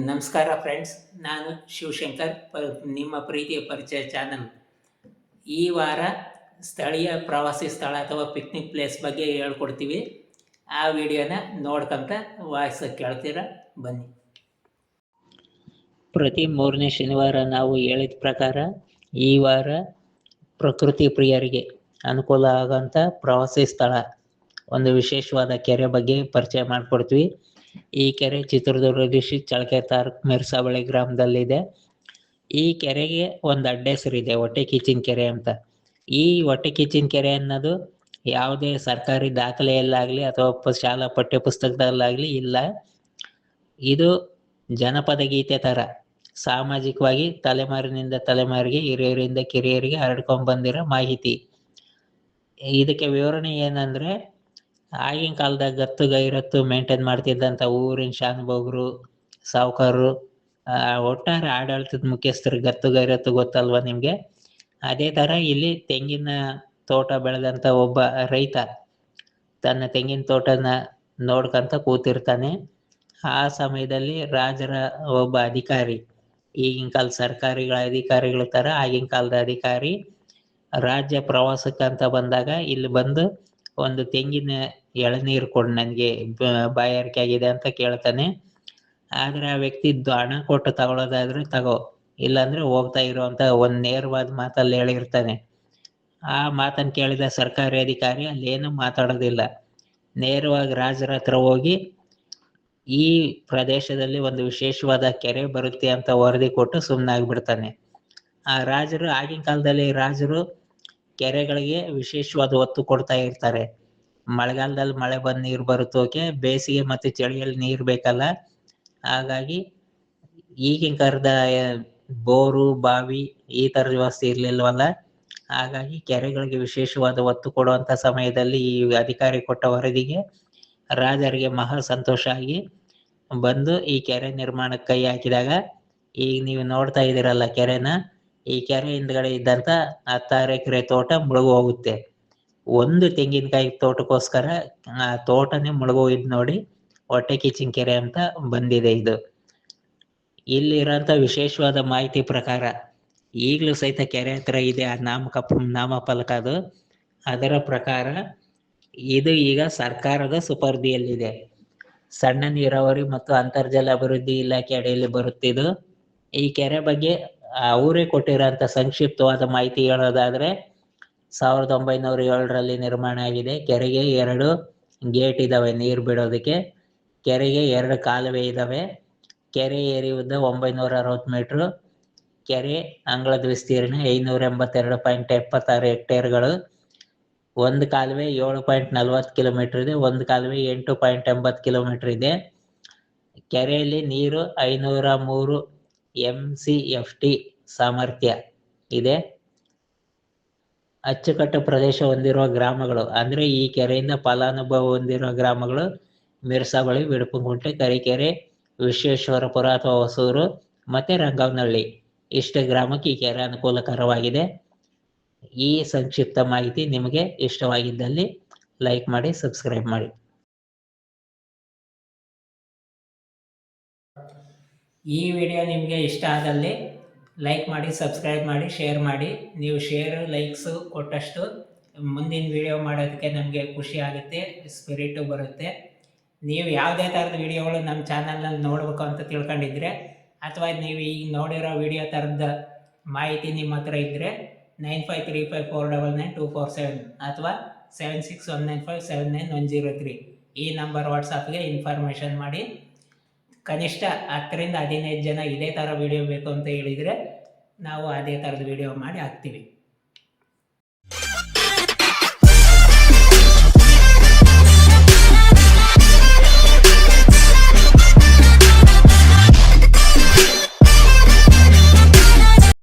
ನಮಸ್ಕಾರ ಫ್ರೆಂಡ್ಸ್, ನಾನು ಶಿವಶಂಕರ್ ನಿಮ್ಮ ಪ್ರೀತಿಯ ಪರಿಚಯ ಚಾನಲ್. ಈ ವಾರ ಸ್ಥಳೀಯ ಪ್ರವಾಸಿ ಸ್ಥಳ ಅಥವಾ ಪಿಕ್ನಿಕ್ ಪ್ಲೇಸ್ ಬಗ್ಗೆ ಹೇಳ್ಕೊಡ್ತೀವಿ. ಆ ವಿಡಿಯೋನ ನೋಡ್ಕೊಂತ ವಾಯ್ಸ್ ಕೇಳ್ತೀರಾ, ಬನ್ನಿ. ಪ್ರತಿ 3ನೇ ಶನಿವಾರ ನಾವು ಹೇಳಿದ ಪ್ರಕಾರ ಈ ವಾರ ಪ್ರಕೃತಿ ಪ್ರಿಯರಿಗೆ ಅನುಕೂಲ ಆಗೋಂಥ ಪ್ರವಾಸಿ ಸ್ಥಳ, ಒಂದು ವಿಶೇಷವಾದ ಕೆರೆ ಬಗ್ಗೆ ಪರಿಚಯ ಮಾಡಿಕೊಡ್ತೀವಿ. ಈ ಕೆರೆ ಚಿತ್ರದುರ್ಗ ಡಿಸ್ಟ್ರಿಕ್ಟ್ ಚಳ್ಳಕೆರೆ ತಾಲೂಕು ಮಿರ್ಸಾಬಳಿ ಗ್ರಾಮದಲ್ಲಿದೆ. ಈ ಕೆರೆಗೆ ಒಂದು ಅಡ್ಡ ಹೆಸರಿದೆ, ಹೊಟ್ಟೆಕಿಚ್ಚಿನ ಕೆರೆ ಅಂತ. ಈ ಹೊಟ್ಟೆಕಿಚ್ಚಿನ ಕೆರೆ ಅನ್ನೋದು ಯಾವುದೇ ಸರ್ಕಾರಿ ದಾಖಲೆಯಲ್ಲಾಗಲಿ ಅಥವಾ ಶಾಲಾ ಪಠ್ಯ ಪುಸ್ತಕದಲ್ಲಾಗಲಿ ಇಲ್ಲ. ಇದು ಜನಪದ ಗೀತೆ ಥರ ಸಾಮಾಜಿಕವಾಗಿ ತಲೆಮಾರಿನಿಂದ ತಲೆಮಾರಿಗೆ, ಹಿರಿಯರಿಂದ ಕಿರಿಯರಿಗೆ ಹರಡ್ಕೊಂಡ್ಬಂದಿರೋ ಮಾಹಿತಿ. ಇದಕ್ಕೆ ವಿವರಣೆ ಏನಂದರೆ, ಆಗಿನ ಕಾಲದಾಗ ಗತ್ತು ಗೈರತ್ತು ಮೇಂಟೈನ್ ಮಾಡ್ತಿದ್ದಂಥ ಊರಿನ ಶಾನುಭೋಗರು, ಸಾಹುಕಾರರು, ಒಟ್ಟಾರೆ ಆಡಳಿತದ ಮುಖ್ಯಸ್ಥರು ಗತ್ತು ಗೈರತ್ತು ಗೊತ್ತಲ್ವ ನಿಮಗೆ. ಅದೇ ಥರ ಇಲ್ಲಿ ತೆಂಗಿನ ತೋಟ ಬೆಳೆದಂಥ ಒಬ್ಬ ರೈತ ತನ್ನ ತೆಂಗಿನ ತೋಟನ ನೋಡ್ಕೊಂತ ಕೂತಿರ್ತಾನೆ. ಆ ಸಮಯದಲ್ಲಿ ರಾಜರ ಒಬ್ಬ ಅಧಿಕಾರಿ, ಈಗಿನ ಕಾಲ ಸರ್ಕಾರಿಗಳ ಅಧಿಕಾರಿಗಳ ಥರ ಆಗಿನ ಕಾಲದ ಅಧಿಕಾರಿ, ರಾಜ್ಯ ಪ್ರವಾಸಕ್ಕಂತ ಬಂದಾಗ ಇಲ್ಲಿ ಬಂದು ಒಂದು ತೆಂಗಿನ ಎಳನೀರು ಕೊಡು, ನನಗೆ ಬಾಯಾರಿಕೆ ಆಗಿದೆ ಅಂತ ಕೇಳ್ತಾನೆ. ಆದರೆ ಆ ವ್ಯಕ್ತಿ ಹಣ ಕೊಟ್ಟು ತಗೊಳ್ಳೋದಾದ್ರೆ ತಗೋ, ಇಲ್ಲಾಂದರೆ ಹೋಗ್ತಾ ಇರೋ ಅಂತ ಒಂದು ನೇರವಾದ ಮಾತಲ್ಲಿ ಹೇಳಿರ್ತಾನೆ. ಆ ಮಾತನ್ನು ಕೇಳಿದ ಸರ್ಕಾರಿ ಅಧಿಕಾರಿ ಅಲ್ಲೇನು ಮಾತಾಡೋದಿಲ್ಲ, ನೇರವಾಗಿ ರಾಜರ ಹತ್ರ ಹೋಗಿ ಈ ಪ್ರದೇಶದಲ್ಲಿ ಒಂದು ವಿಶೇಷವಾದ ಕೆರೆ ಬರುತ್ತೆ ಅಂತ ವರದಿ ಕೊಟ್ಟು ಸುಮ್ಮನಾಗ್ಬಿಡ್ತಾನೆ. ಆ ರಾಜರು, ಆಗಿನ ಕಾಲದಲ್ಲಿ ರಾಜರು ಕೆರೆಗಳಿಗೆ ವಿಶೇಷವಾದ ಒತ್ತು ಕೊಡ್ತಾ ಇರ್ತಾರೆ. ಮಳೆಗಾಲದಲ್ಲಿ ಮಳೆ ಬಂದು ನೀರು ಬರುತ್ತೋಕೆ, ಬೇಸಿಗೆ ಮತ್ತು ಚಳಿಯಲ್ಲಿ ನೀರು ಬೇಕಲ್ಲ. ಹಾಗಾಗಿ ಈಗಿನ ಕರೆದ ಬೋರು, ಬಾವಿ ಈ ಥರದ ವ್ಯವಸ್ಥೆ ಇರಲಿಲ್ವಲ್ಲ. ಹಾಗಾಗಿ ಕೆರೆಗಳಿಗೆ ವಿಶೇಷವಾದ ಒತ್ತು ಕೊಡುವಂಥ ಸಮಯದಲ್ಲಿ ಈ ಅಧಿಕಾರಿ ಕೊಟ್ಟ ವರದಿಗೆ ರಾಜರಿಗೆ ಮಹಾ ಸಂತೋಷ ಆಗಿ ಬಂದು ಈ ಕೆರೆ ನಿರ್ಮಾಣಕ್ಕೆ ಕೈ ಹಾಕಿದಾಗ, ಈಗ ನೀವು ನೋಡ್ತಾ ಇದ್ದೀರಲ್ಲ ಕೆರೆನ, ಈ ಕೆರೆ ಹಿಂದ್ಗಡೆ ಇದ್ದಂಥ 16 ಎಕರೆ ತೋಟ ಮುಳುಗೋಗುತ್ತೆ. ಒಂದು ತೆಂಗಿನಕಾಯಿ ತೋಟಕ್ಕೋಸ್ಕರ ಆ ತೋಟನೇ ಮುಳುಗೋಗಿದ್ದು ನೋಡಿ, ಹೊಟ್ಟೆಕಿಚ್ಚಿನ ಕೆರೆ ಅಂತ ಬಂದಿದೆ ಇದು. ಇಲ್ಲಿರೋಂಥ ವಿಶೇಷವಾದ ಮಾಹಿತಿ ಪ್ರಕಾರ ಈಗಲೂ ಸಹಿತ ಕೆರೆ ಹತ್ರ ಇದೆ ಆ ನಾಮಫಲಕ. ಅದರ ಪ್ರಕಾರ ಇದು ಈಗ ಸರ್ಕಾರದ ಸುಪರ್ದಿಯಲ್ಲಿದೆ. ಸಣ್ಣ ನೀರಾವರಿ ಮತ್ತು ಅಂತರ್ಜಲ ಅಭಿವೃದ್ಧಿ ಇಲಾಖೆ ಅಡಿಯಲ್ಲಿ ಬರುತ್ತಿದ್ದು. ಈ ಕೆರೆ ಬಗ್ಗೆ ಅವರೇ ಕೊಟ್ಟಿರೋಂಥ ಸಂಕ್ಷಿಪ್ತವಾದ ಮಾಹಿತಿ ಹೇಳೋದಾದರೆ, 1907ರಲ್ಲಿ ನಿರ್ಮಾಣ ಆಗಿದೆ. ಕೆರೆಗೆ 2 ಗೇಟ್ ಇದ್ದಾವೆ ನೀರು ಬಿಡೋದಕ್ಕೆ. ಕೆರೆಗೆ 2 ಕಾಲುವೆ ಇದ್ದಾವೆ. ಕೆರೆ ಏರಿ ಉದ್ದ 960 ಮೀಟ್ರು. ಕೆರೆ ಅಂಗಳದ ವಿಸ್ತೀರ್ಣ 582.76 ಹೆಕ್ಟೇರ್ಗಳು. ಒಂದು ಕಾಲುವೆ 7.40 ಕಿಲೋಮೀಟರ್ ಇದೆ, ಒಂದು ಕಾಲುವೆ 8.80 ಕಿಲೋಮೀಟರ್ ಇದೆ. ಕೆರೆಯಲ್ಲಿ ನೀರು 503 MCFT ಸಾಮರ್ಥ್ಯ ಇದೆ. ಅಚ್ಚುಕಟ್ಟು ಪ್ರದೇಶ ಹೊಂದಿರುವ ಗ್ರಾಮಗಳು ಅಂದರೆ ಈ ಕೆರೆಯಿಂದ ಫಲಾನುಭವ ಹೊಂದಿರುವ ಗ್ರಾಮಗಳು ಮಿರ್ಸಾಬಳಿ, ವಿಡುಪುಂಗುಂಟೆ, ಕರಿಕೆರೆ, ವಿಶ್ವೇಶ್ವರಪುರ ಅಥವಾ ಹೊಸೂರು ಮತ್ತು ರಂಗವನಹಳ್ಳಿ. ಇಷ್ಟು ಗ್ರಾಮಕ್ಕೆ ಈ ಕೆರೆ ಅನುಕೂಲಕರವಾಗಿದೆ. ಈ ಸಂಕ್ಷಿಪ್ತ ಮಾಹಿತಿ ನಿಮಗೆ ಇಷ್ಟವಾಗಿದ್ದಲ್ಲಿ ಲೈಕ್ ಮಾಡಿ, ಸಬ್ಸ್ಕ್ರೈಬ್ ಮಾಡಿ. ಈ ವಿಡಿಯೋ ನಿಮಗೆ ಇಷ್ಟ ಆದಲ್ಲಿ ಲೈಕ್ ಮಾಡಿ, ಸಬ್ಸ್ಕ್ರೈಬ್ ಮಾಡಿ, ಶೇರ್ ಮಾಡಿ. ನೀವು ಶೇರು, ಲೈಕ್ಸು ಕೊಟ್ಟಷ್ಟು ಮುಂದಿನ ವಿಡಿಯೋ ಮಾಡೋದಕ್ಕೆ ನಮಗೆ ಖುಷಿ ಆಗುತ್ತೆ, ಸ್ಪಿರಿಟು ಬರುತ್ತೆ. ನೀವು ಯಾವುದೇ ಥರದ ವಿಡಿಯೋಗಳು ನಮ್ಮ ಚಾನಲ್ನಲ್ಲಿ ನೋಡಬೇಕು ಅಂತ ತಿಳ್ಕೊಂಡಿದ್ರೆ, ಅಥವಾ ನೀವು ಈಗ ನೋಡಿರೋ ವಿಡಿಯೋ ಥರದ ಮಾಹಿತಿ ನಿಮ್ಮ ಹತ್ರ ಇದ್ದರೆ 9535499247 ಅಥವಾ 7619579103 ಈ ನಂಬರ್ ವಾಟ್ಸಪ್ಗೆ ಇನ್ಫಾರ್ಮೇಷನ್ ಮಾಡಿ. ಕನಿಷ್ಠ 10 ರಿಂದ 15 ಜನ ಇದೇ ಥರ ವಿಡಿಯೋ ಬೇಕು ಅಂತ ಹೇಳಿದರೆ ನಾವು ಅದೇ ಥರದ ವಿಡಿಯೋ ಮಾಡಿ ಹಾಕ್ತೀವಿ.